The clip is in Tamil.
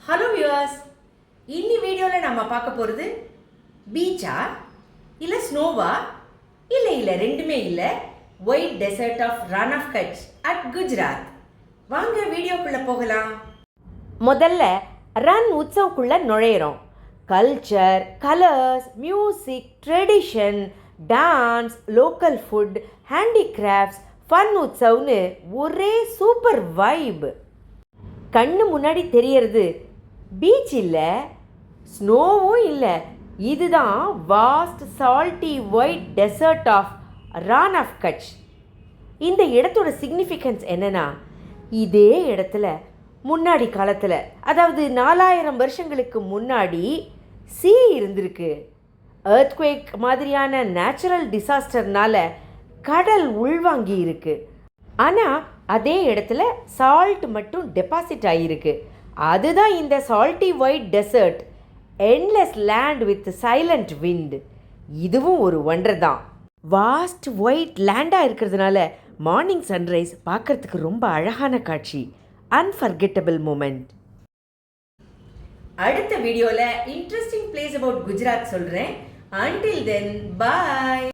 ஹலோ வியூவர்ஸ், இன்னி வீடியோவில் நம்ம பார்க்க போகிறது பீச்சா இல்லை ஸ்னோவா இல்லை ரெண்டுமே இல்லை, white desert of Rann of Kutch at Gujarat. வாங்க வீடியோக்குள்ளே போகலாம். முதல்ல ரன் உற்சவக்குள்ளே நுழையிறோம். Culture, colours, music, tradition, dance, local food, handicrafts, fun உற்சவ்னு ஒரே சூப்பர் வைப். கண்ணு முன்னாடி தெரியறது பீச் இல்லை, ஸ்னோவும் இல்லை, இதுதான் vast salty white desert of Rann of Kutch. இந்த இடத்தோட சிக்னிஃபிகன்ஸ் என்னென்னா, இதே இடத்துல முன்னாடி காலத்தில், அதாவது 4000 வருஷங்களுக்கு முன்னாடி சீ இருந்திருக்கு. எர்த்குவேக் மாதிரியான நேச்சுரல் டிசாஸ்டர்னால கடல் உள்வாங்கி இருக்கு. ஆனால் அதே இடத்துல சால்ட் மட்டும் டெபாசிட் ஆகியிருக்கு. அதுதான் இந்த salty white desert, endless land with silent wind. இதுவும் ஒரு ஒண்டர் தான். வாஸ்ட் ஒயிட் லேண்டாக இருக்கிறதுனால மார்னிங் சன்ரைஸ் பார்க்குறதுக்கு ரொம்ப அழகான காட்சி. Unforgettable moment. அடுத்த வீடியோவில் இன்ட்ரெஸ்டிங் பிளேஸ் அபவுட் குஜராத் சொல்கிறேன். Until then, bye.